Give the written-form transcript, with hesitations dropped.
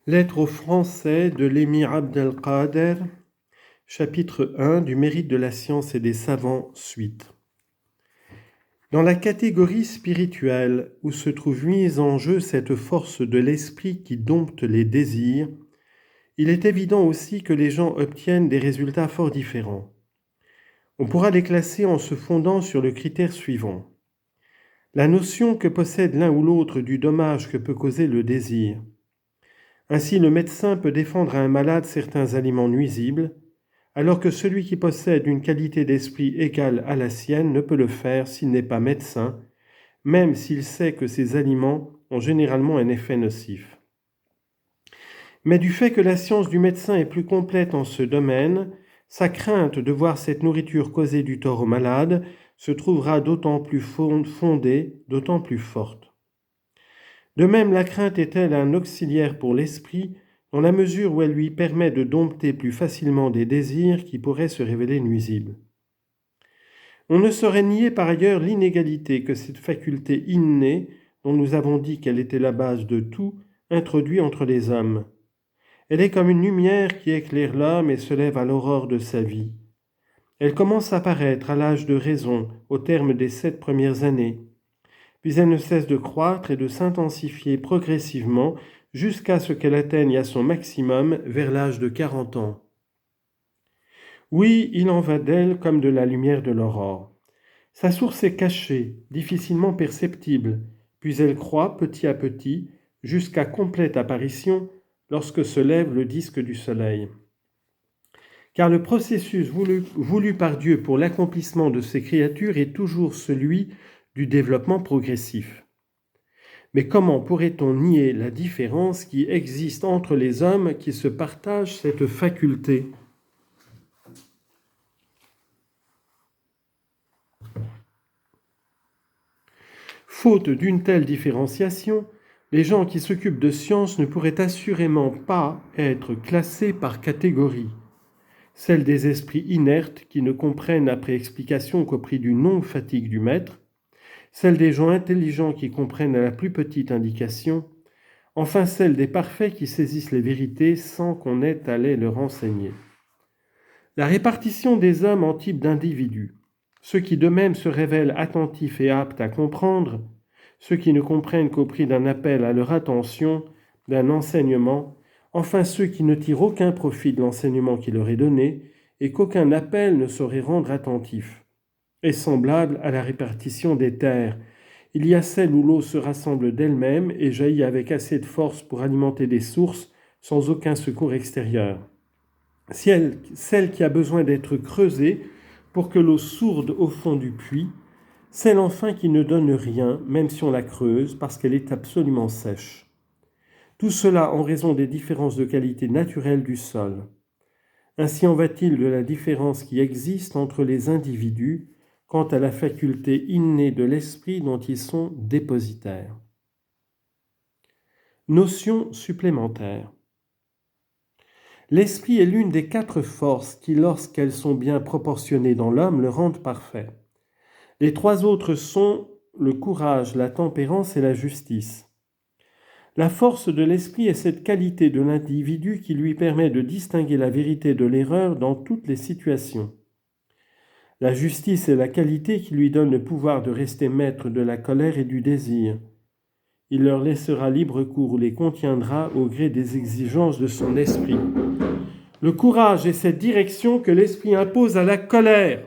Lettre aux Français de l'émir Abdelkader, chapitre 1 du mérite de la science et des savants, suite. Dans la catégorie spirituelle où se trouve mise en jeu cette force de l'esprit qui dompte les désirs, il est évident aussi que les gens obtiennent des résultats fort différents. On pourra les classer en se fondant sur le critère suivant. La notion que possède l'un ou l'autre du dommage que peut causer le désir. Ainsi, le médecin peut défendre à un malade certains aliments nuisibles, alors que celui qui possède une qualité d'esprit égale à la sienne ne peut le faire s'il n'est pas médecin, même s'il sait que ces aliments ont généralement un effet nocif. Mais du fait que la science du médecin est plus complète en ce domaine, sa crainte de voir cette nourriture causer du tort au malade se trouvera d'autant plus fondée, d'autant plus forte. De même, la crainte est-elle un auxiliaire pour l'esprit, dans la mesure où elle lui permet de dompter plus facilement des désirs qui pourraient se révéler nuisibles. On ne saurait nier par ailleurs l'inégalité que cette faculté innée, dont nous avons dit qu'elle était la base de tout, introduit entre les hommes. Elle est comme une lumière qui éclaire l'homme et se lève à l'aurore de sa vie. Elle commence à paraître à l'âge de raison, au terme des 7 premières années. Puis elle ne cesse de croître et de s'intensifier progressivement jusqu'à ce qu'elle atteigne à son maximum vers l'âge de 40 ans. Oui, il en va d'elle comme de la lumière de l'aurore. Sa source est cachée, difficilement perceptible, puis elle croît petit à petit jusqu'à complète apparition lorsque se lève le disque du soleil. Car le processus voulu par Dieu pour l'accomplissement de ses créatures est toujours celui du développement progressif. Mais comment pourrait-on nier la différence qui existe entre les hommes qui se partagent cette faculté ? Faute d'une telle différenciation, les gens qui s'occupent de science ne pourraient assurément pas être classés par catégorie. Celle des esprits inertes qui ne comprennent après explication qu'au prix d'une longue fatigue du maître, celle des gens intelligents qui comprennent à la plus petite indication, enfin celle des parfaits qui saisissent les vérités sans qu'on ait à les leur enseigner. La répartition des hommes en types d'individus, ceux qui d'eux-mêmes se révèlent attentifs et aptes à comprendre, ceux qui ne comprennent qu'au prix d'un appel à leur attention, d'un enseignement, enfin ceux qui ne tirent aucun profit de l'enseignement qui leur est donné et qu'aucun appel ne saurait rendre attentif, est semblable à la répartition des terres. Il y a celle où l'eau se rassemble d'elle-même et jaillit avec assez de force pour alimenter des sources sans aucun secours extérieur. Celle qui a besoin d'être creusée pour que l'eau sourde au fond du puits, celle enfin qui ne donne rien, même si on la creuse, parce qu'elle est absolument sèche. Tout cela en raison des différences de qualité naturelle du sol. Ainsi en va-t-il de la différence qui existe entre les individus quant à la faculté innée de l'esprit dont ils sont dépositaires. Notion supplémentaire. L'esprit est l'une des 4 forces qui, lorsqu'elles sont bien proportionnées dans l'homme, le rendent parfait. Les 3 autres sont le courage, la tempérance et la justice. La force de l'esprit est cette qualité de l'individu qui lui permet de distinguer la vérité de l'erreur dans toutes les situations. La justice est la qualité qui lui donne le pouvoir de rester maître de la colère et du désir. Il leur laissera libre cours ou les contiendra au gré des exigences de son esprit. Le courage est cette direction que l'esprit impose à la colère.